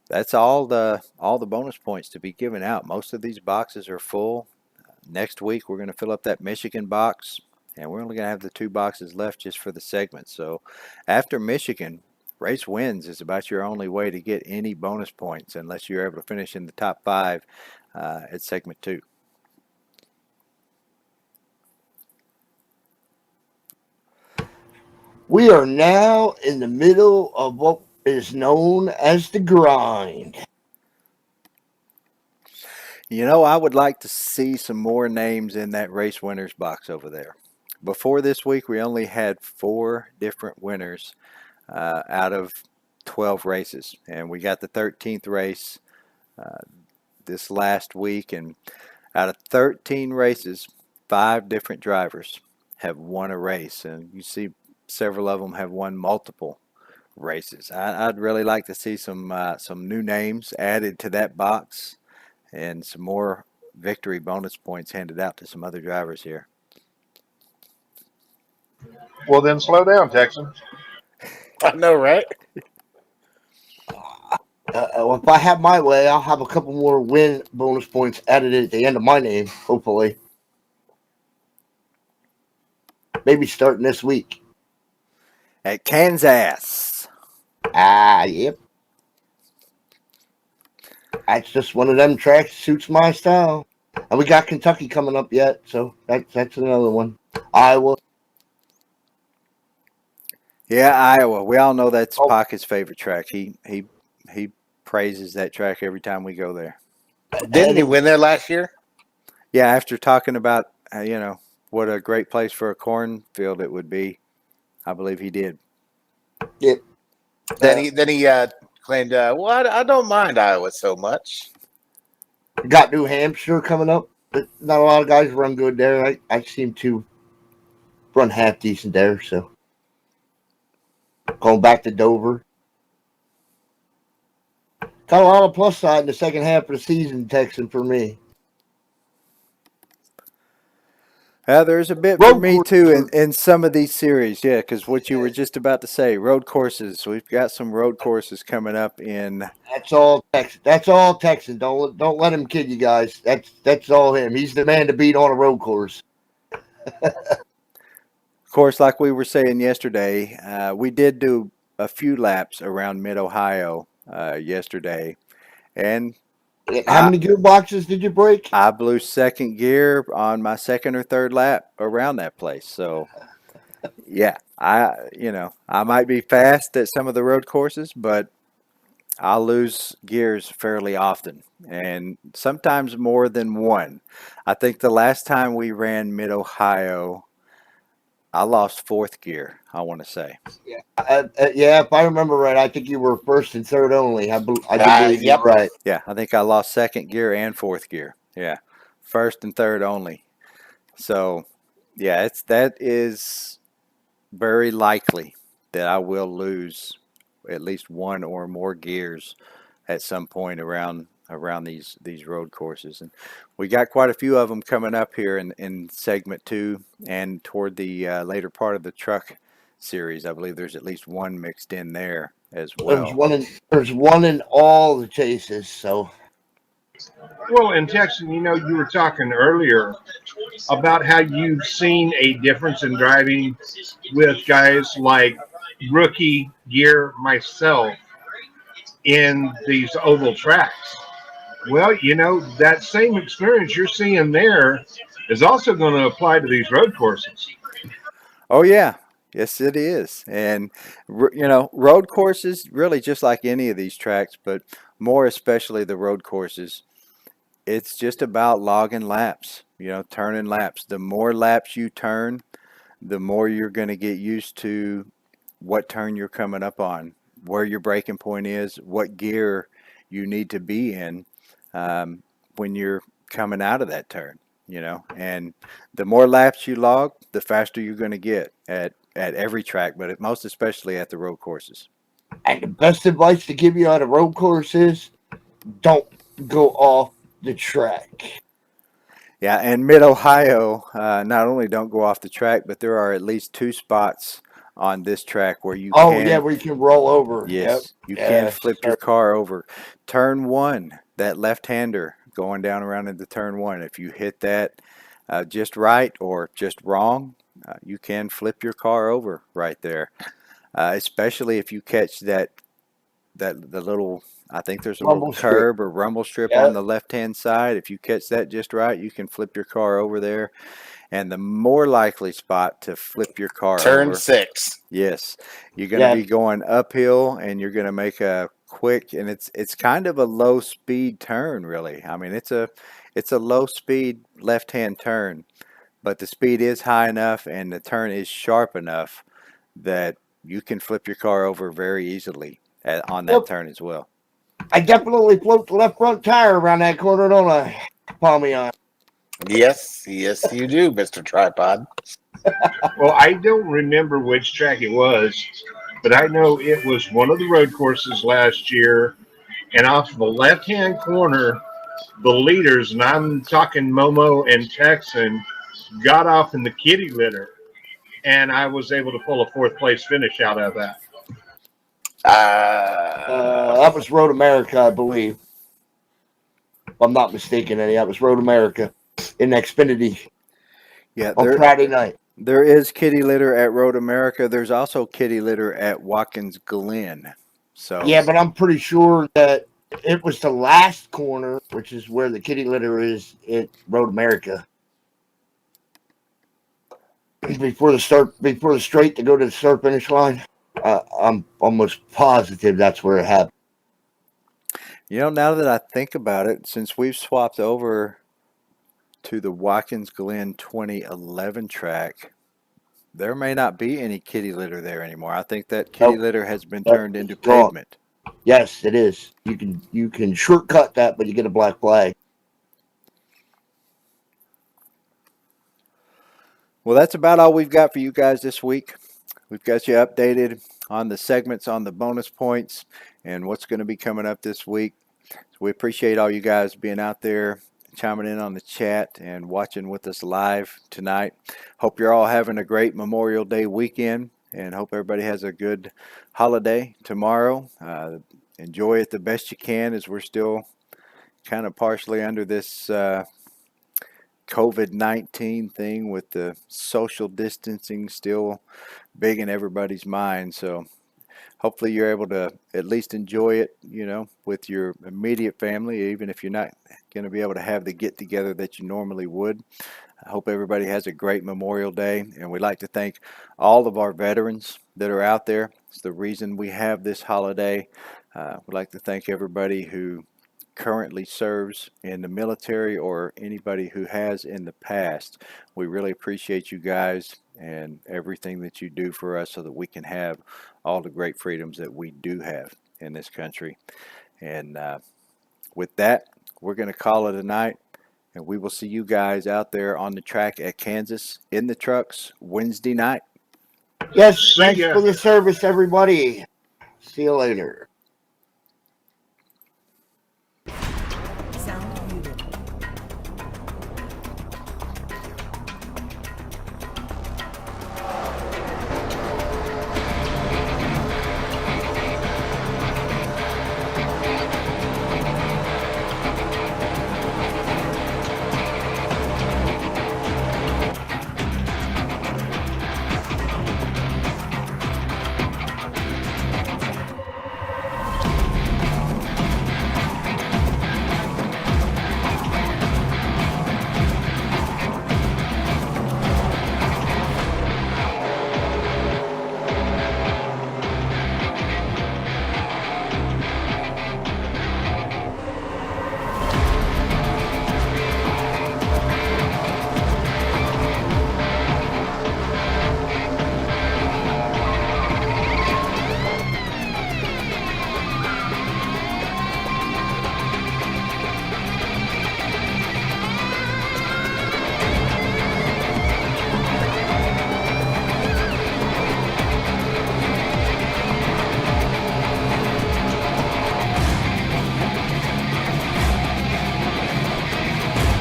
that's all the bonus points to be given out. Most of these boxes are full. Next week we're going to fill up that Michigan box, and we're only going to have the 2 boxes left just for the segment. So after Michigan, race wins is about your only way to get any bonus points unless you're able to finish in the top 5 at segment 2. We are now in the middle of what is known as the grind. I would like to see some more names in that race winners box over there. Before this week, we only had 4 different winners out of 12 races. And we got the 13th race this last week. And out of 13 races, 5 different drivers have won a race. And you see several of them have won multiple races. I'd really like to see some new names added to that box and some more victory bonus points handed out to some other drivers here. Well, then slow down, Texan. I know, right? If I have my way, I'll have a couple more win bonus points added at the end of my name, hopefully. Maybe starting this week. At Kansas. Yep. That's just one of them tracks suits my style. And we got Kentucky coming up yet, so that's another one. Iowa. Yeah, Iowa. We all know that's Oh. Pocket's favorite track. He praises that track every time we go there. Didn't he win there last year? Yeah, after talking about what a great place for a cornfield it would be, I believe he did. Yep. Then he claimed, well, I don't mind Iowa so much. Got New Hampshire coming up. But not a lot of guys run good there. I seem to run half decent there, so going back to Dover. Got a lot of plus side in the second half of the season, Texan, for me. There's a bit for me too in some of these series, yeah, because what you were just about to say, road courses. We've got some road courses coming up in. That's all Texan. That's all Texan. Don't let him kid you guys. That's all him. He's the man to beat on a road course. Of course, like we were saying yesterday, we did do a few laps around Mid-Ohio yesterday, and how many gearboxes did you break? I blew second gear on my second or third lap around that place. So, yeah, I might be fast at some of the road courses, but I'll lose gears fairly often, and sometimes more than one. I think the last time we ran Mid-Ohio, I lost fourth gear, I want to say. Yeah, if I remember right, I think you were first and third only. I do believe Yep. you're right. Yeah, I think I lost second gear and fourth gear. Yeah, first and third only. So, yeah, that is very likely that I will lose at least one or more gears at some point around these road courses. And we got quite a few of them coming up here in segment 2 and toward the later part of the truck series. I believe there's at least one mixed in there as well. There's one in all the chases. So Well, and Texan, you were talking earlier about how you've seen a difference in driving with guys like rookie gear myself in these oval tracks. Well, that same experience you're seeing there is also going to apply to these road courses. Oh yeah, yes it is. And road courses really just like any of these tracks, but more especially the road courses. It's just about logging laps, turning laps. The more laps you turn, the more you're going to get used to what turn you're coming up on, where your braking point is, what gear you need to be in when you're coming out of that turn, and the more laps you log, the faster you're going to get at every track, but most especially at the road courses. and the best advice to give you on a road course is don't go off the track. Yeah, and Mid-Ohio, not only don't go off the track, but there are at least 2 spots on this track where you Oh can. yeah, where you can roll over. Yes, Yep. you can flip your car over. Turn 1, that left-hander going down around into turn 1. If you hit that just right or just wrong, you can flip your car over right there. Especially if you catch the little, I think there's a Rumble little strip. curb or rumble strip Yep. on the left-hand side. If you catch that just right, you can flip your car over there. And the more likely spot to flip your car Turn over, 6. yes, you're going to Yeah. be going uphill, and you're going to make a quick, and it's kind of a low speed turn, really. I mean, it's a low speed left hand turn, but the speed is high enough, and the turn is sharp enough that you can flip your car over very easily on that Yep. turn as well. I definitely float the left front tire around that corner, don't I, Palmion? Yes, you do, Mr. Tripod. Well, I don't remember which track it was, but I know it was one of the road courses last year. And off the left-hand corner, the leaders, and I'm talking Momo and Texan, got off in the kitty litter, and I was able to pull a 4th place finish out of that. That was Road America, I believe. If I'm not mistaken, Eddie. That was Road America in Xfinity Yeah, on Friday night. there is kitty litter at Road America. There's also kitty litter at Watkins Glen. So Yeah, but I'm pretty sure that it was the last corner, which is where the kitty litter is at Road America. Before the straight to go to the start finish line. I'm almost positive that's where it happened. now that I think about it, since we've swapped over to the Watkins Glen 2011 track, there may not be any kitty litter there anymore. I think that kitty litter has been turned into pavement. Yes, it is. You can shortcut that, but you get a black flag. Well, that's about all we've got for you guys this week. We've got you updated on the segments, on the bonus points, and what's going to be coming up this week. So we appreciate all you guys being out there, chiming in on the chat and watching with us live tonight. Hope you're all having a great Memorial Day weekend, and hope everybody has a good holiday tomorrow. Enjoy it the best you can, as we're still kind of partially under this COVID-19 thing, with the social distancing still big in everybody's mind. So hopefully you're able to at least enjoy it, with your immediate family, even if you're not going to be able to have the get together that you normally would. I hope everybody has a great Memorial Day, and we'd like to thank all of our veterans that are out there. It's the reason we have this holiday. We'd like to thank everybody who currently serves in the military or anybody who has in the past. We really appreciate you guys, and everything that you do for us so that we can have all the great freedoms that we do have in this country. And with that, we're going to call it a night, and we will see you guys out there on the track at Kansas in the trucks Wednesday night. Yes, See thanks ya. for the service, everybody. See you later.